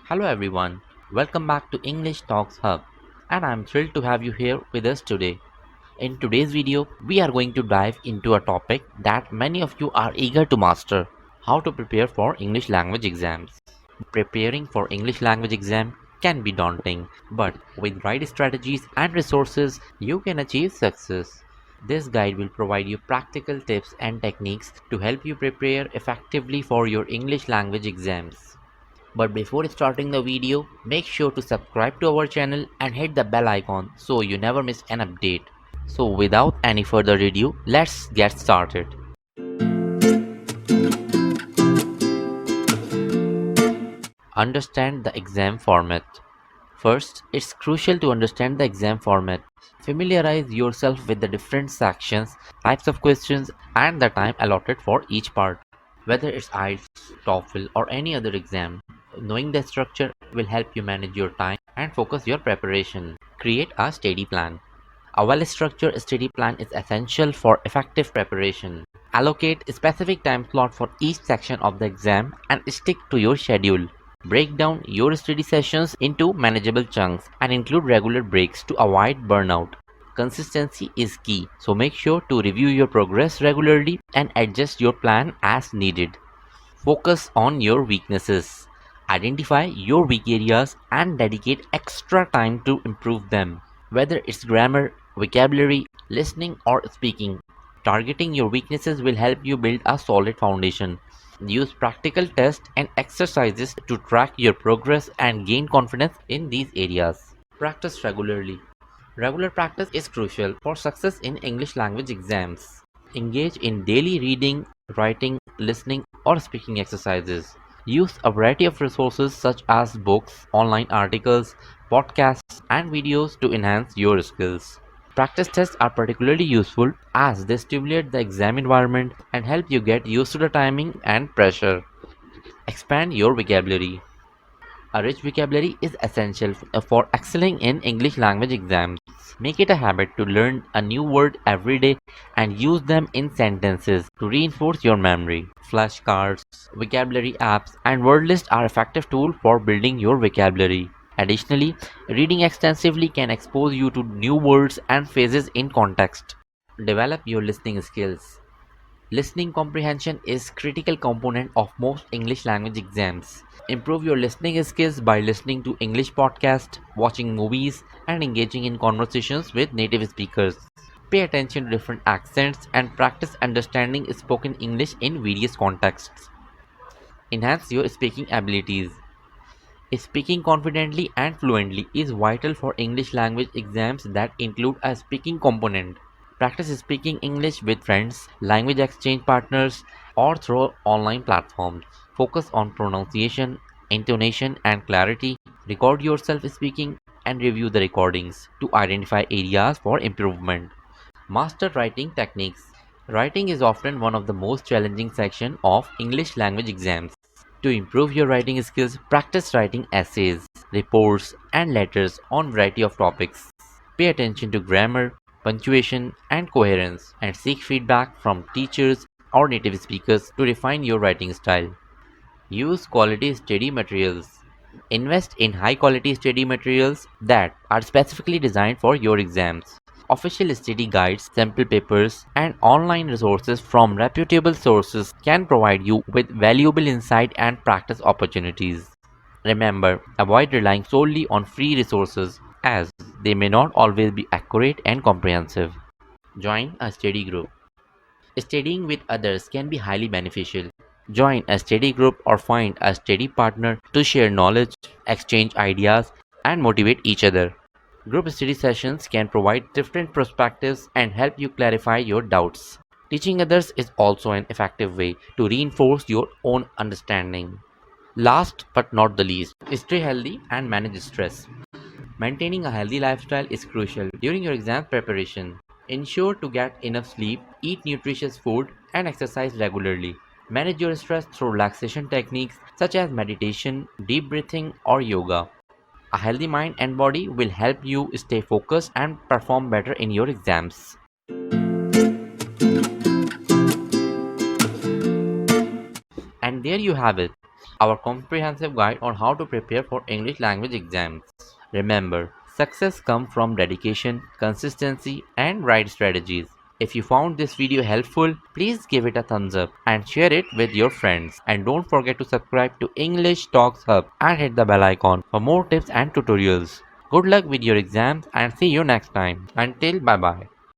Hello everyone, welcome back to English Talks Hub, and I'm thrilled to have you here with us today. In today's video, we are going to dive into a topic that many of you are eager to master: how to prepare for English language exams. Preparing for English language exam can be daunting, but with right strategies and resources, you can achieve success. This guide will provide you practical tips and techniques to help you prepare effectively for your English language exams. But before starting the video, make sure to subscribe to our channel and hit the bell icon so you never miss an update. So without any further ado, let's get started. Understand the exam format. First, it's crucial to understand the exam format. Familiarize yourself with the different sections, types of questions, and the time allotted for each part. Whether it's IELTS, TOEFL, or any other exam, knowing the structure will help you manage your time and focus your preparation. Create a study plan. A well-structured study plan is essential for effective preparation. Allocate a specific time slot for each section of the exam and stick to your schedule. Break down your study sessions into manageable chunks and include regular breaks to avoid burnout. Consistency is key, so make sure to review your progress regularly and adjust your plan as needed. Focus on your weaknesses. Identify your weak areas and dedicate extra time to improve them. Whether it's grammar, vocabulary, listening, or speaking, targeting your weaknesses will help you build a solid foundation. Use practical tests and exercises to track your progress and gain confidence in these areas. Practice regularly. Regular practice is crucial for success in English language exams. Engage in daily reading, writing, listening, or speaking exercises. Use a variety of resources such as books, online articles, podcasts, and videos to enhance your skills. Practice tests are particularly useful as they stimulate the exam environment and help you get used to the timing and pressure. Expand your vocabulary. A rich vocabulary is essential for excelling in English language exams. Make it a habit to learn a new word every day and use them in sentences to reinforce your memory. Flashcards, vocabulary apps, and word lists are effective tools for building your vocabulary. Additionally, reading extensively can expose you to new words and phrases in context. Develop your listening skills. Listening comprehension is critical component of most English language exams. Improve your listening skills by listening to English podcasts, watching movies, and engaging in conversations with native speakers. Pay attention to different accents and practice understanding spoken English in various contexts. Enhance your speaking abilities. Speaking confidently and fluently is vital for English language exams that include a speaking component. Practice speaking English with friends, language exchange partners, or through online platforms. Focus on pronunciation, intonation, and clarity. Record yourself speaking and review the recordings to identify areas for improvement. Master writing techniques. Writing is often one of the most challenging sections of English language exams. To improve your writing skills, practice writing essays, reports, and letters on a variety of topics. Pay attention to grammar, punctuation, and coherence, and seek feedback from teachers or native speakers to refine your writing style. Use quality study materials. Invest in high quality study materials that are specifically designed for your exams. Official study guides, sample papers, and online resources from reputable sources can provide you with valuable insight and practice opportunities. Remember, avoid relying solely on free resources as they may not always be accurate and comprehensive. Join a study group. Studying with others can be highly beneficial. Join a study group or find a study partner to share knowledge, exchange ideas, and motivate each other. Group study sessions can provide different perspectives and help you clarify your doubts. Teaching others is also an effective way to reinforce your own understanding. Last but not the least, stay healthy and manage stress. Maintaining a healthy lifestyle is crucial during your exam preparation. Ensure to get enough sleep, eat nutritious food, and exercise regularly. Manage your stress through relaxation techniques such as meditation, deep breathing, or yoga. A healthy mind and body will help you stay focused and perform better in your exams. And there you have it. our comprehensive guide on how to prepare for English language exams. Remember, success comes from dedication, consistency, and right strategies. If you found this video helpful, please give it a thumbs up and share it with your friends. And don't forget to subscribe to English Talks Hub and hit the bell icon for more tips and tutorials. Good luck with your exams and see you next time. Until bye bye.